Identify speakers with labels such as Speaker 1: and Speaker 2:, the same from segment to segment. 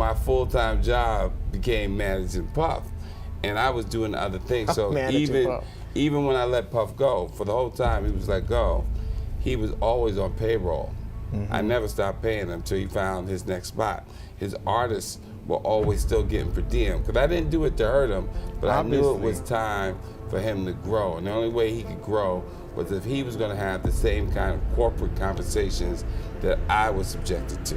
Speaker 1: my full-time job became managing Puff, and I was doing other things. So even when I let Puff go, for the whole time he was let go, he was always on payroll. I never stopped paying him until he found his next spot. His artists were always still getting per diem, because I didn't do it to hurt him, but obviously, I knew it was time for him to grow, and the only way he could grow was if he was going to have the same kind of corporate conversations that I was subjected to,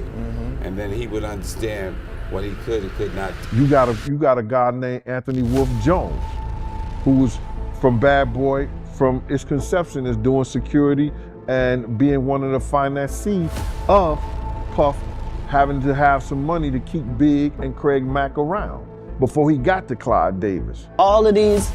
Speaker 1: and then he would understand what he could and could not do.
Speaker 2: You got a guy named Anthony Wolf Jones, who was from Bad Boy, from its conception as doing security and being one of the financiers of Puff having to have some money to keep Big and Craig Mack around before he got to Clyde Davis.
Speaker 3: All of these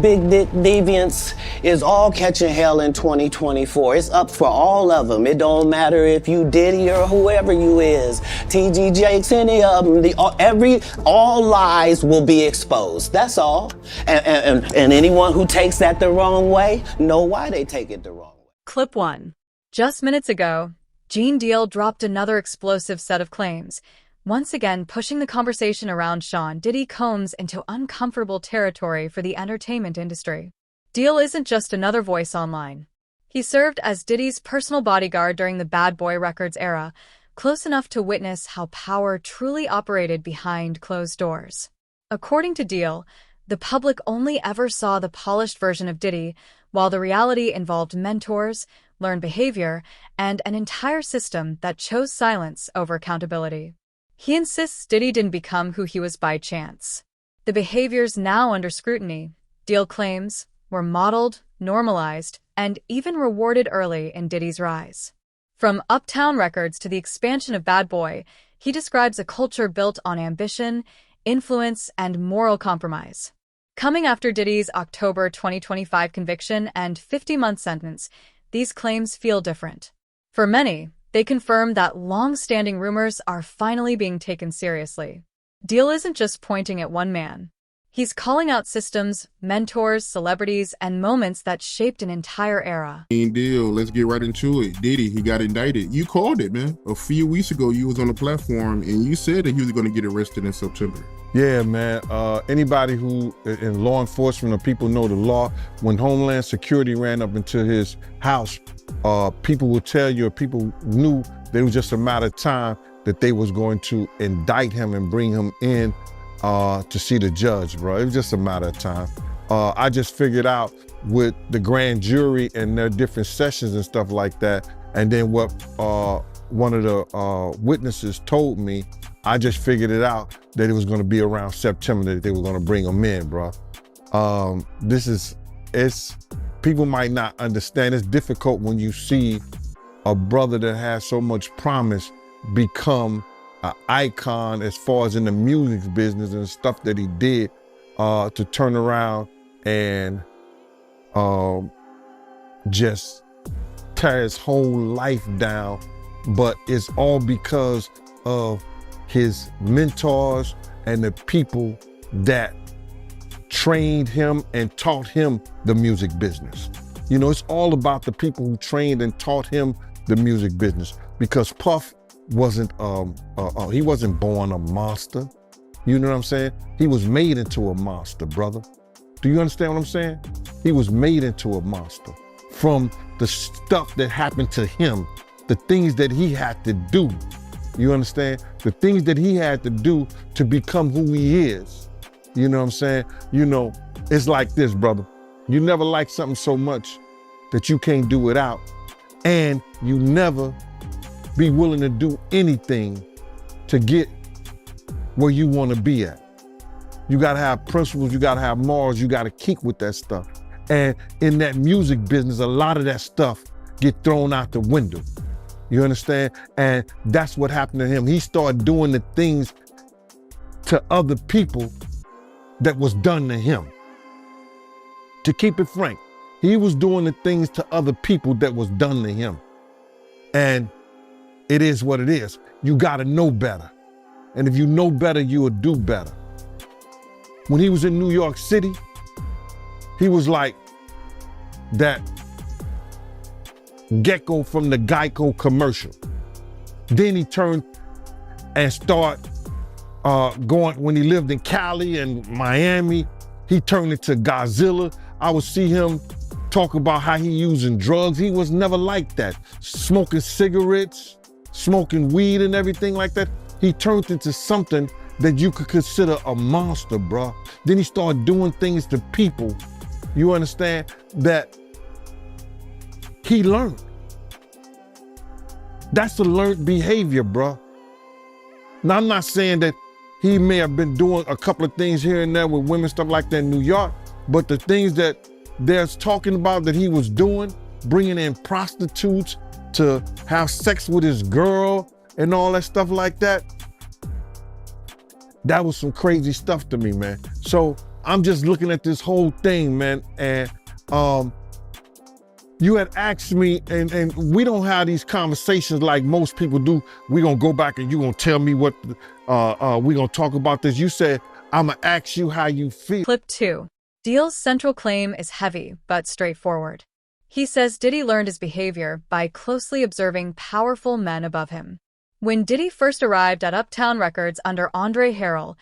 Speaker 3: big dick deviants is all catching hell in 2024. It's up for all of them. It don't matter if you Diddy or whoever you is, TG Jakes, any of them. All lies will be exposed. That's all. And anyone who takes that the wrong way, know why they take it the wrong way.
Speaker 4: Clip 1. Just minutes ago, Gene Deal dropped another explosive set of claims, once again pushing the conversation around Sean Diddy Combs into uncomfortable territory for the entertainment industry. Deal isn't just another voice online. He served as Diddy's personal bodyguard during the Bad Boy Records era, close enough to witness how power truly operated behind closed doors. According to Deal, the public only ever saw the polished version of Diddy, while the reality involved mentors, learned behavior, and an entire system that chose silence over accountability. He insists Diddy didn't become who he was by chance. The behaviors now under scrutiny, Deal claims, were modeled, normalized, and even rewarded early in Diddy's rise. From Uptown Records to the expansion of Bad Boy, he describes a culture built on ambition, influence, and moral compromise. Coming after Diddy's October 2025 conviction and 50-month sentence, these claims feel different. For many, they confirm that long-standing rumors are finally being taken seriously. Deal isn't just pointing at one man. He's calling out systems, mentors, celebrities, and moments that shaped an entire era.
Speaker 5: Deal, let's get right into it. Diddy, he got indicted. You called it, man. A few weeks ago, you was on the platform and you said that he was going to get arrested in September.
Speaker 2: Yeah, man. Anybody who in law enforcement or people know the law, when Homeland Security ran up into his house, people will tell you, or people knew that it was just a matter of time that they was going to indict him and bring him in to see the judge, bro. It was just a matter of time. I just figured out with the grand jury and their different sessions and stuff like that, and then what one of the witnesses told me, I just figured it out that it was gonna be around September that they were gonna bring him in, bro. People might not understand. It's difficult when you see a brother that has so much promise become an icon as far as in the music business and stuff that he did, to turn around and just tear his whole life down. But it's all because of his mentors and the people that trained him and taught him the music business. You know, it's all about the people who trained and taught him the music business, because Puff wasn't, he wasn't born a monster. You know what I'm saying? He was made into a monster, brother. Do you understand what I'm saying? He was made into a monster from the stuff that happened to him, the things that he had to do. You understand? The things that he had to do to become who he is. You know what I'm saying? You know, it's like this, brother. You never like something so much that you can't do without, and you never be willing to do anything to get where you want to be at. You gotta have principles, you gotta have morals, you gotta keep with that stuff. And in that music business, a lot of that stuff get thrown out the window. You understand? And that's what happened to him. He started doing the things to other people that was done to him. To keep it frank, he was doing the things to other people that was done to him. And it is what it is. You gotta know better. And if you know better, you will do better. When he was in New York City, he was like that Gecko from the Geico commercial. Then he turned and started when he lived in Cali and Miami, he turned into Godzilla. I would see him talk about how he using drugs. He was never like that. Smoking cigarettes, smoking weed and everything like that. He turned into something that you could consider a monster, bruh. Then he started doing things to people, you understand, that he learned. That's a learned behavior, bruh. Now, I'm not saying that he may have been doing a couple of things here and there with women, stuff like that in New York, but the things that there's talking about that he was doing, bringing in prostitutes to have sex with his girl and all that stuff like that, that was some crazy stuff to me, man. So I'm just looking at this whole thing, man, and you had asked me, and we don't have these conversations like most people do. We gonna go back and you gonna tell me what, we gonna talk about this. You said, I'm gonna ask you how you feel.
Speaker 4: Clip 2. Deal's central claim is heavy but straightforward. He says Diddy learned his behavior by closely observing powerful men above him. When Diddy first arrived at Uptown Records under Andre Harrell,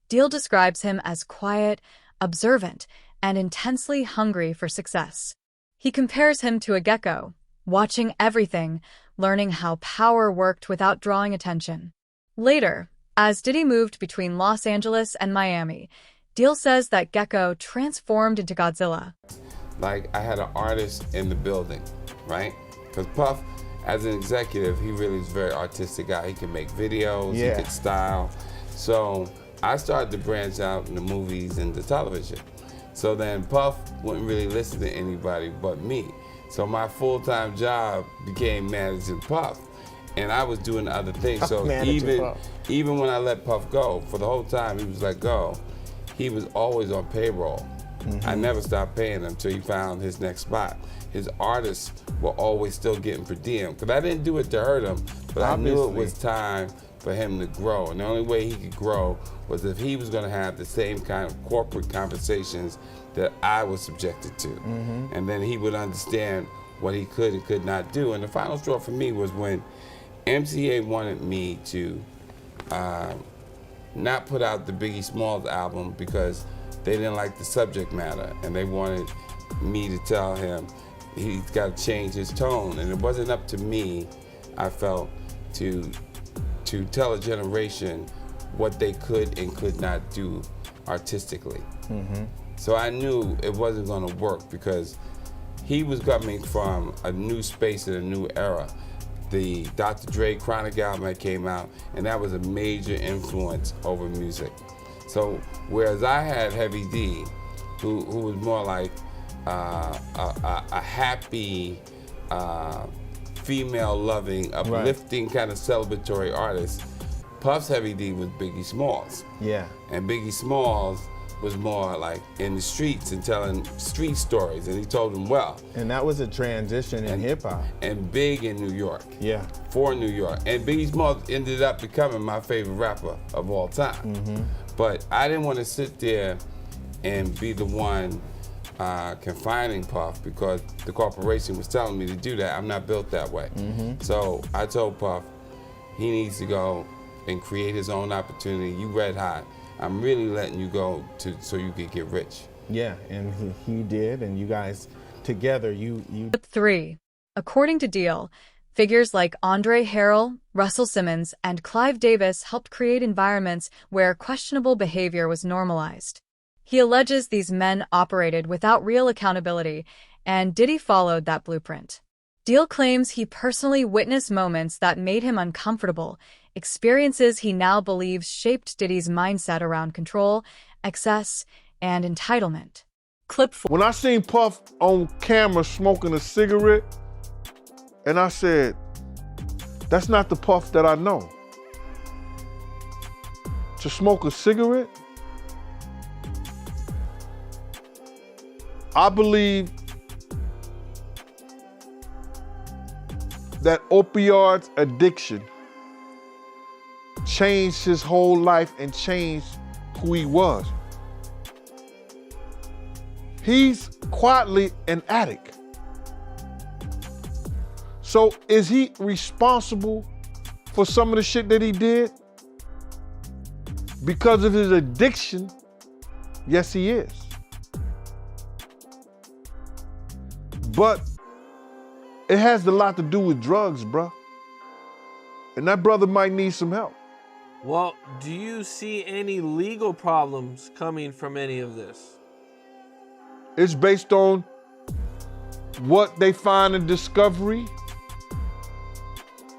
Speaker 4: Deal describes him as quiet, observant, and intensely hungry for success. He compares him to a gecko, watching everything, learning how power worked without drawing attention. Later, as Diddy moved between Los Angeles and Miami, Deal says that Gecko transformed into Godzilla.
Speaker 1: Like, I had an artist in the building, right? Because Puff, as an executive, he really is a very artistic guy. He can make videos, he can style. So I started to branch out in the movies and the television. So then Puff wouldn't really listen to anybody but me. So my full-time job became managing Puff. And I was doing other things. So even when I let Puff go, for the whole time he was let go, he was always on payroll. I never stopped paying him until he found his next spot. His artists were always still getting per diem. Because I didn't do it to hurt him, but I knew it was time for him to grow. And the only way he could grow was if he was gonna have the same kind of corporate conversations that I was subjected to. And then he would understand what he could and could not do. And the final straw for me was when MCA wanted me to not put out the Biggie Smalls album because they didn't like the subject matter, and they wanted me to tell him he's got to change his tone. And it wasn't up to me, I felt, to tell a generation what they could and could not do artistically. So I knew it wasn't gonna work because he was coming from a new space and a new era. The Dr. Dre Chronic album that came out, and that was a major influence over music. So whereas I had Heavy D, who was more like a happy, female-loving, uplifting kind of celebratory artist, Puff's Heavy D was Biggie Smalls. And Biggie Smalls was more like in the streets and telling street stories, and he told them well.
Speaker 6: And that was a transition in hip-hop.
Speaker 1: And big in New York.
Speaker 6: For
Speaker 1: New York. And Biggie Smalls ended up becoming my favorite rapper of all time. But I didn't want to sit there and be the one confining Puff because the corporation was telling me to do that. I'm not built that way. So I told Puff he needs to go and create his own opportunity. You red hot. I'm really letting you go so you could get rich.
Speaker 6: And he did, and you guys together, you.
Speaker 4: Tip 3. According to Deal, figures like Andre Harrell, Russell Simmons, and Clive Davis helped create environments where questionable behavior was normalized. He alleges these men operated without real accountability, and Diddy followed that blueprint. Deal claims he personally witnessed moments that made him uncomfortable, experiences he now believes shaped Diddy's mindset around control, excess, and entitlement. Clip 4.
Speaker 2: When I seen Puff on camera smoking a cigarette, and I said, that's not the Puff that I know. To smoke a cigarette? I believe that opioid addiction changed his whole life and changed who he was. He's quietly an addict. So is he responsible for some of the shit that he did? because of his addiction, yes, he is. But it has a lot to do with drugs, bruh. And that brother might need some help.
Speaker 7: Well, do you see any legal problems coming from any of this?
Speaker 2: It's based on what they find in discovery.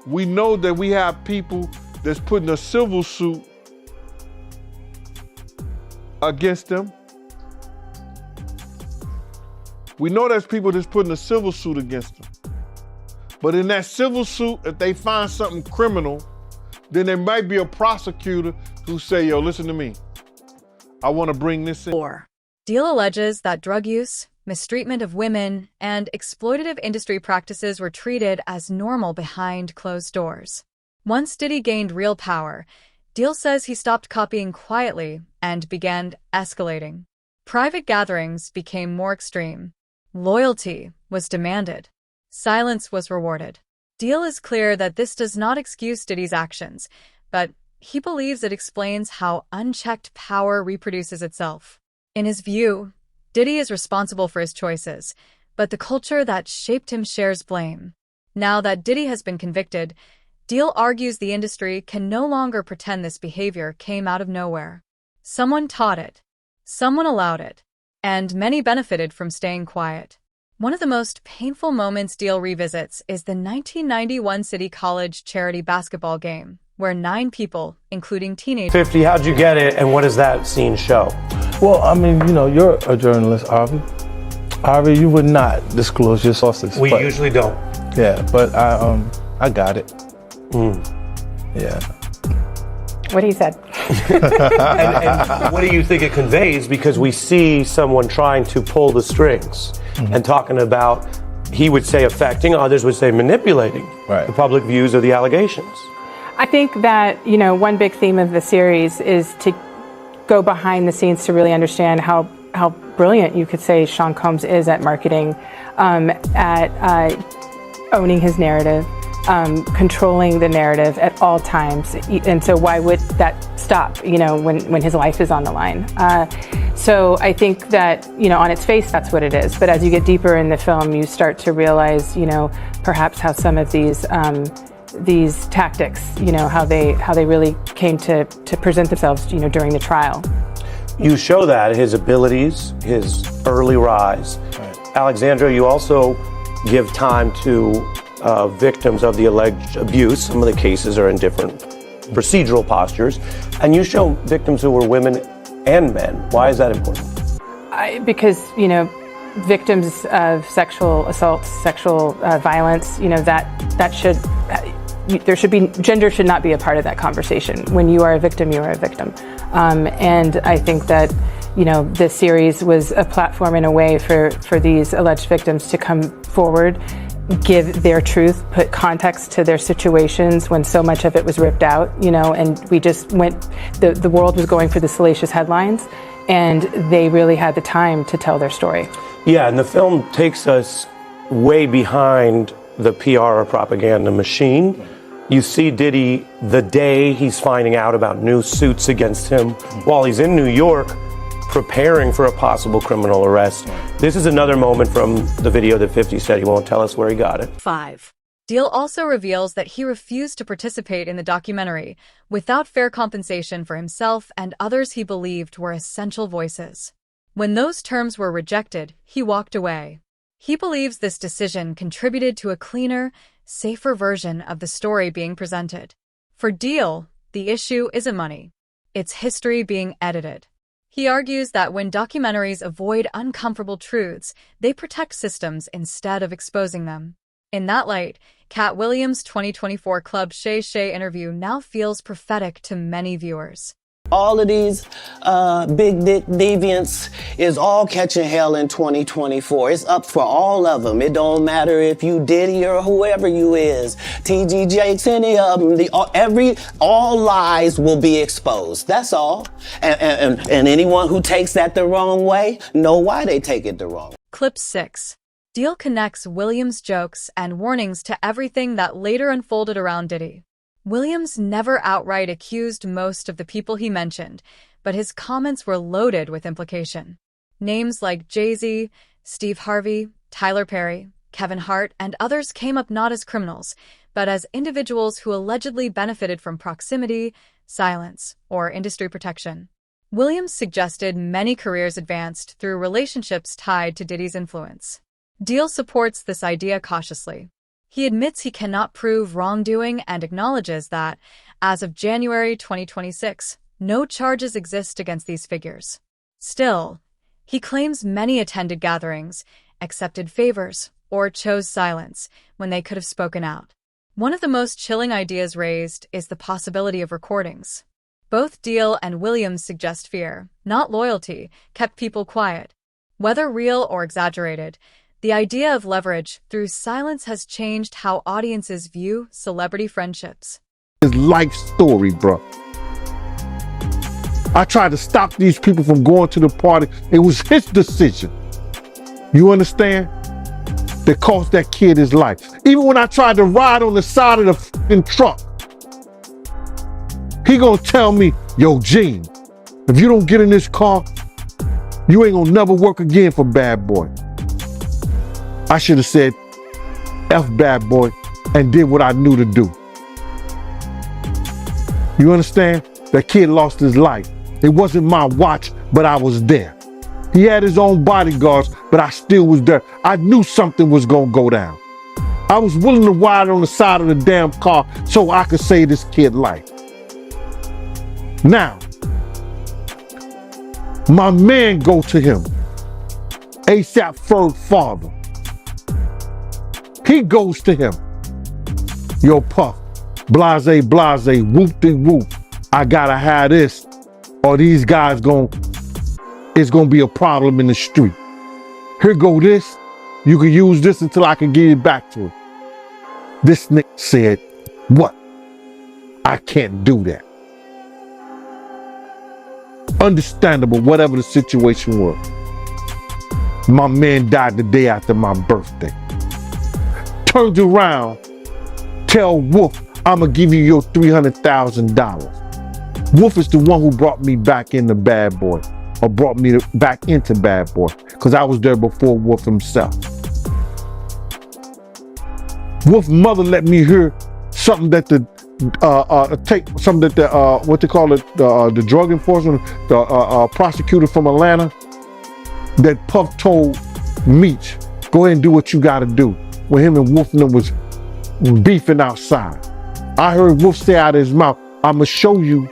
Speaker 2: We know that we have people that's putting a civil suit against them. We know there's people that's putting a civil suit against them. But in that civil suit, if they find something criminal, then there might be a prosecutor who say, yo, listen to me. I want to bring this in.
Speaker 4: 4. Deal alleges that drug use, mistreatment of women, and exploitative industry practices were treated as normal behind closed doors. Once Diddy gained real power, Deal says he stopped copying quietly and began escalating. Private gatherings became more extreme. Loyalty was demanded. Silence was rewarded. Deal is clear that this does not excuse Diddy's actions, but he believes it explains how unchecked power reproduces itself. In his view, Diddy is responsible for his choices, but the culture that shaped him shares blame. Now that Diddy has been convicted, Deal argues the industry can no longer pretend this behavior came out of nowhere. Someone taught it, someone allowed it, and many benefited from staying quiet. One of the most painful moments Deal revisits is the 1991 City College charity basketball game, where 9 people, including teenagers...
Speaker 8: 50, how'd you get it, and what does that scene show?
Speaker 9: Well, I mean, you know, you're a journalist, Harvey. Harvey, you would not disclose your sources.
Speaker 8: We usually don't.
Speaker 9: Yeah, but I got it. Yeah.
Speaker 10: What he said.
Speaker 8: and what do you think it conveys? Because we see someone trying to pull the strings and talking about, he would say affecting, others would say manipulating the public views of the allegations.
Speaker 10: I think that, you know, one big theme of the series is to go behind the scenes to really understand how brilliant you could say Sean Combs is at marketing, at owning his narrative, controlling the narrative at all times. And so why would that stop, you know, when his life is on the line? So I think that, you know, on its face, that's what it is. But as you get deeper in the film, you start to realize, you know, perhaps how some of these tactics, you know, how they really came to present themselves, you know, during the trial.
Speaker 8: You show that, his abilities, his early rise. Alexandra, you also give time to victims of the alleged abuse. Some of the cases are in different procedural postures. And you show victims who were women and men. Why is that important?
Speaker 10: Because, you know, victims of sexual assault, sexual violence, you know, that should, gender should not be a part of that conversation. When you are a victim, you are a victim. And I think that, you know, this series was a platform in a way for these alleged victims to come forward, give their truth, put context to their situations when so much of it was ripped out, you know, and we just went, the world was going for the salacious headlines, and they really had the time to tell their story.
Speaker 8: Yeah, and the film takes us way behind the PR or propaganda machine. You see Diddy the day he's finding out about new suits against him while he's in New York preparing for a possible criminal arrest. This is another moment from the video that 50 said he won't tell us where he got it.
Speaker 4: 5. Deal also reveals that he refused to participate in the documentary without fair compensation for himself and others he believed were essential voices. When those terms were rejected, he walked away. He believes this decision contributed to a cleaner, safer version of the story being presented. For Deal, the issue isn't money. It's history being edited. He argues that when documentaries avoid uncomfortable truths, they protect systems instead of exposing them. In that light, Cat Williams' 2024 Club Shay Shay interview now feels prophetic to many viewers.
Speaker 3: All of these big dick deviants is all catching hell in 2024. It's up for all of them. It don't matter if you Diddy or whoever you is. TG Jakes, any of them. All lies will be exposed. That's all. And anyone who takes that the wrong way, know why they take it the wrong way.
Speaker 4: Clip 6. Deal connects Williams' jokes and warnings to everything that later unfolded around Diddy. Williams never outright accused most of the people he mentioned, but his comments were loaded with implication. Names like Jay-Z, Steve Harvey, Tyler Perry, Kevin Hart, and others came up not as criminals, but as individuals who allegedly benefited from proximity, silence, or industry protection. Williams suggested many careers advanced through relationships tied to Diddy's influence. Deal supports this idea cautiously. He admits he cannot prove wrongdoing and acknowledges that, as of January 2026, no charges exist against these figures. Still, he claims many attended gatherings, accepted favors, or chose silence when they could have spoken out. One of the most chilling ideas raised is the possibility of recordings. Both Deal and Williams suggest fear, not loyalty, kept people quiet. Whether real or exaggerated, the idea of leverage through silence has changed how audiences view celebrity friendships.
Speaker 2: His life story, bro. I tried to stop these people from going to the party. It was his decision. You understand? That cost that kid his life. Even when I tried to ride on the side of the fucking truck, he gonna tell me, yo, Gene, if you don't get in this car, you ain't gonna never work again for Bad Boy. I should have said, F Bad Boy, and did what I knew to do. You understand? That kid lost his life. It wasn't my watch, but I was there. He had his own bodyguards, but I still was there. I knew something was gonna go down. I was willing to ride on the side of the damn car so I could save this kid's life. Now, my man go to him, ASAP Ferg father. He goes to him. Yo, Puff, blase, whoop-de-whoop. I gotta have this, or these guys it's gonna be a problem in the street. Here go this. You can use this until I can get it back to him. This nigga said, what? I can't do that. Understandable, whatever the situation was. My man died the day after my birthday. Turned around, tell Wolf, I'ma give you your $300,000. Wolf is the one who brought me back into Bad Boy, or brought me back into Bad Boy, because I was there before Wolf himself. Wolf's mother let me hear something that the the drug enforcement, the prosecutor from Atlanta, that Puff told Meech, go ahead and do what you gotta do, when him and Wolf was beefing outside. I heard Wolf say out of his mouth, I'ma show you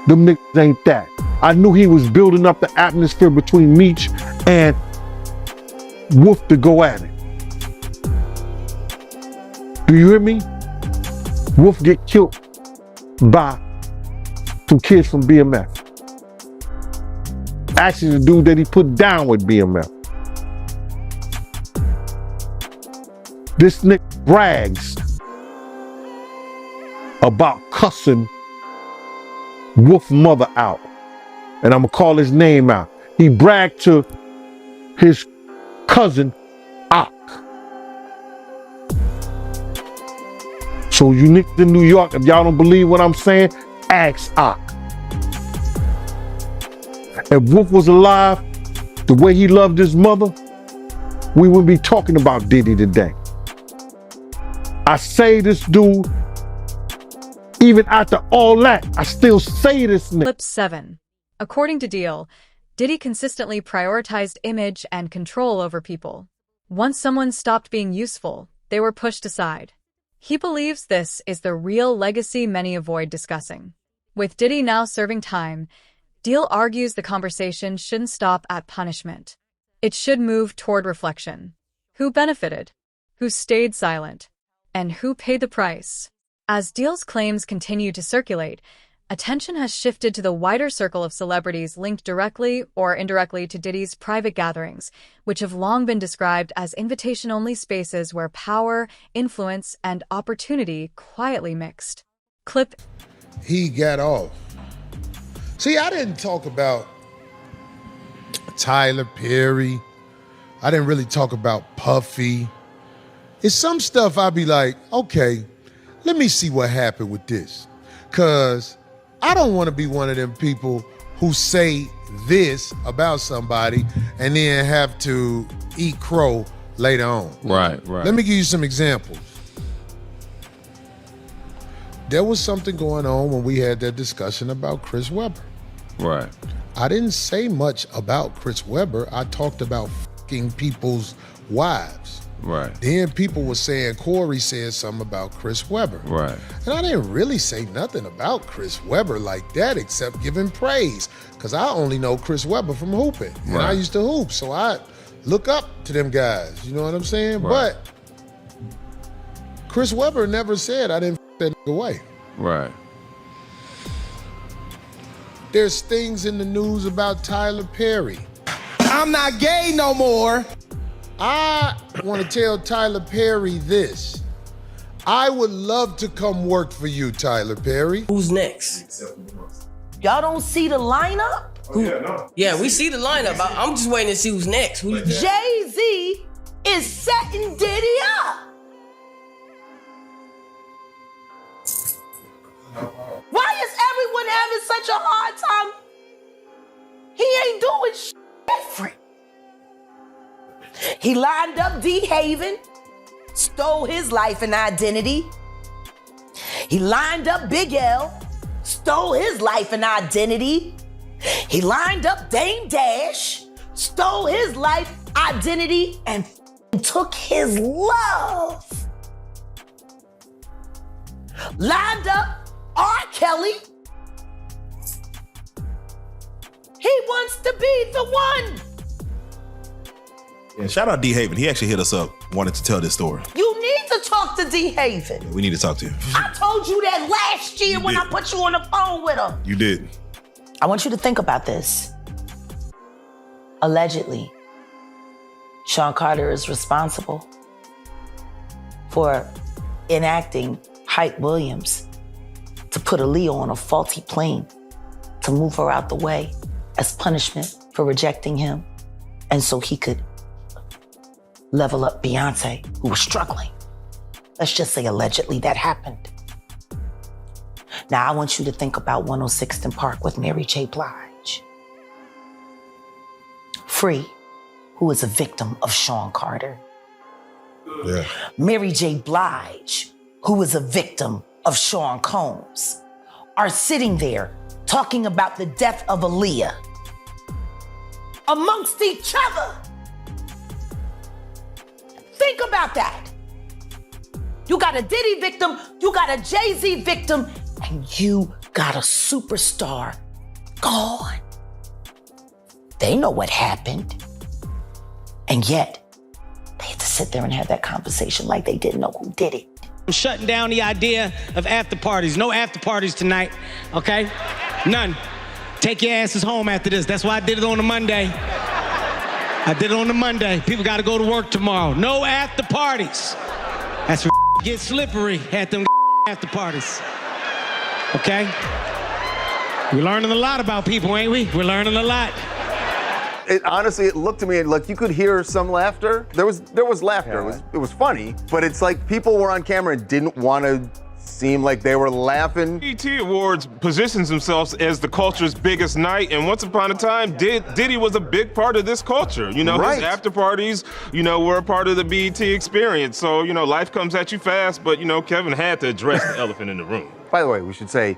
Speaker 2: them niggas ain't that. I knew he was building up the atmosphere between Meech and Wolf to go at it. Do you hear me? Wolf get killed by some kids from BMF. Actually, the dude that he put down with BMF. This nigga brags about cussing Wolf's mother out. And I'm gonna call his name out. He bragged to his cousin, Ak. So you niggas in New York, if y'all don't believe what I'm saying, ask Ak. If Wolf was alive, the way he loved his mother, we wouldn't be talking about Diddy today. I say this dude, even after all that, I still say this nigga.
Speaker 4: Clip 7. According to Deal, Diddy consistently prioritized image and control over people. Once someone stopped being useful, they were pushed aside. He believes this is the real legacy many avoid discussing. With Diddy now serving time, Deal argues the conversation shouldn't stop at punishment. It should move toward reflection. Who benefited? Who stayed silent? And who paid the price? As Deal's claims continue to circulate, attention has shifted to the wider circle of celebrities linked directly or indirectly to Diddy's private gatherings, which have long been described as invitation-only spaces where power, influence, and opportunity quietly mixed. Clip.
Speaker 11: He got off. See, I didn't talk about Tyler Perry. I didn't really talk about Puffy. It's some stuff I'd be like, okay, let me see what happened with this. Cause I don't want to be one of them people who say this about somebody and then have to eat crow later on.
Speaker 5: Right.
Speaker 11: Let me give you some examples. There was something going on when we had that discussion about Chris Webber.
Speaker 5: Right.
Speaker 11: I didn't say much about Chris Webber. I talked about fucking people's wives.
Speaker 5: Right.
Speaker 11: Then people were saying Corey said something about Chris Webber.
Speaker 5: Right.
Speaker 11: And I didn't really say nothing about Chris Webber like that except giving praise, because I only know Chris Webber from hooping. And I used to hoop, so I look up to them guys, you know what I'm saying?
Speaker 5: Right.
Speaker 11: But Chris Webber never said I didn't that nigga away.
Speaker 5: Right.
Speaker 11: There's things in the news about Tyler Perry.
Speaker 12: I'm not gay no more.
Speaker 11: I want to tell Tyler Perry this. I would love to come work for you, Tyler Perry.
Speaker 13: Who's next? Y'all don't see the lineup? Yeah, we see the lineup. I'm just waiting to see who's next. Jay-Z is setting Diddy up. Why is everyone having such a hard time? He ain't doing shit different. He lined up D. Haven, stole his life and identity. He lined up Big L, stole his life and identity. He lined up Dame Dash, stole his life, identity, and took his love. Lined up R. Kelly. He wants to be the one.
Speaker 14: Yeah, shout out D. Haven. He actually hit us up, wanted to tell this story.
Speaker 13: You need to talk to D. Haven.
Speaker 14: We need to talk to him.
Speaker 13: I told you that last year when I put you on the phone with him.
Speaker 14: You did.
Speaker 13: I want you to think about this. Allegedly, Sean Carter is responsible for enacting Hype Williams to put Aaliyah on a faulty plane to move her out the way as punishment for rejecting him, and so he could level up Beyonce, who was struggling. Let's just say allegedly that happened. Now I want you to think about 106th and Park with Mary J. Blige. Free, who is a victim of Sean Carter.
Speaker 11: Yeah.
Speaker 13: Mary J. Blige, who is a victim of Sean Combs, are sitting there talking about the death of Aaliyah amongst each other. Think about that. You got a Diddy victim, you got a Jay-Z victim, and you got a superstar gone. They know what happened. And yet, they had to sit there and have that conversation like they didn't know who did it.
Speaker 15: I'm shutting down the idea of after parties. No after parties tonight, okay? None. Take your asses home after this. That's why I did it on a Monday. I did it on a Monday. People got to go to work tomorrow. No after parties. That's where get slippery at them after parties. Okay? We're learning a lot about people, ain't we? We're learning a lot.
Speaker 16: Honestly, it looked to me like you could hear some laughter. There was laughter. Yeah. It was funny, but it's like people were on camera and didn't want to seem like they were laughing.
Speaker 17: BET Awards positions themselves as the culture's biggest night, and once upon a time, Diddy was a big part of this culture. You know,
Speaker 16: right.
Speaker 17: His after parties, were a part of the BET experience. So, life comes at you fast, but, Kevin had to address the elephant in the room.
Speaker 16: By the way, we should say,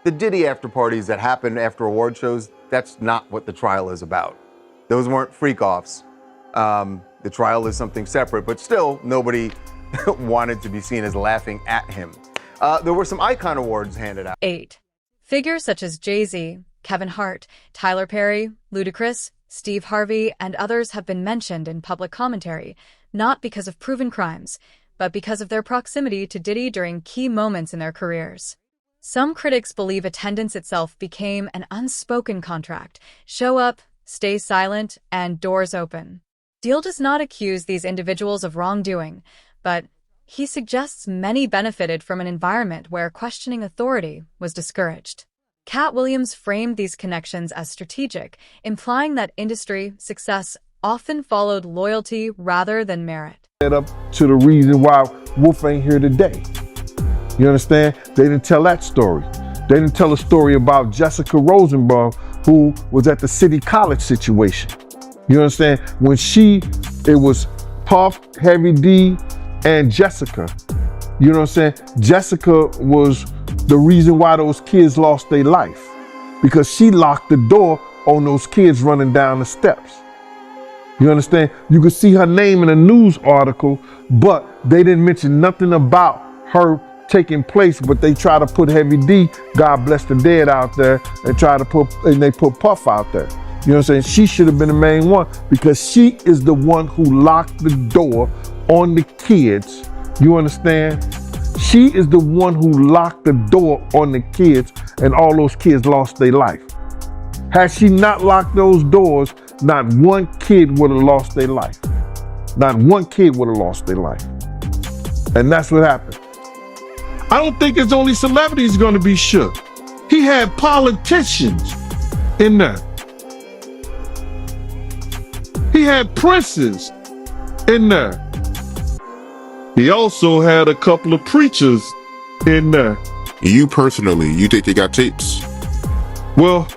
Speaker 16: the Diddy after parties that happen after award shows, that's not what the trial is about. Those weren't freak-offs. The trial is something separate, but still, nobody wanted to be seen as laughing at him. There were some icon awards handed out.
Speaker 4: 8. Figures such as Jay-Z, Kevin Hart, Tyler Perry, Ludacris, Steve Harvey, and others have been mentioned in public commentary, not because of proven crimes, but because of their proximity to Diddy during key moments in their careers. Some critics believe attendance itself became an unspoken contract. Show up, stay silent, and doors open. Deal does not accuse these individuals of wrongdoing, but he suggests many benefited from an environment where questioning authority was discouraged. Cat Williams framed these connections as strategic, implying that industry success often followed loyalty rather than merit.
Speaker 2: Up to the reason why Wolf ain't here today. You understand? They didn't tell that story. They didn't tell a story about Jessica Rosenbaum, who was at the City College situation. You understand? When it was Puff, Heavy D, and Jessica. You know what I'm saying? Jessica was the reason why those kids lost their life, because she locked the door on those kids running down the steps. You understand? You could see her name in a news article, but they didn't mention nothing about her taking place, but they try to put Heavy D, God bless the dead, out there, and they put Puff out there. You know what I'm saying? She should have been the main one, because she is the one who locked the door on the kids. You understand? She is the one who locked the door on the kids, and all those kids lost their life. Had she not locked those doors, not one kid would have lost their life. Not one kid would have lost their life. And that's what happened. I don't think it's only celebrities going to be shook. He had politicians in there. He had princes in there. He also had a couple of preachers in there.
Speaker 5: You personally, you think they got tapes?
Speaker 2: Well,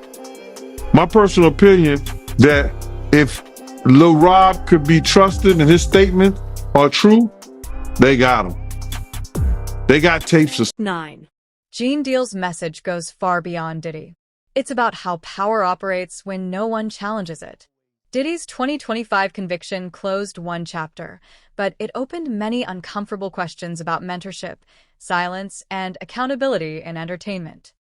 Speaker 2: my personal opinion that if Lil Rob could be trusted and his statements are true, they got him. They got tapes.
Speaker 4: 9. Gene Deal's message goes far beyond Diddy. It's about how power operates when no one challenges it. Diddy's 2025 conviction closed one chapter, but it opened many uncomfortable questions about mentorship, silence, and accountability in entertainment.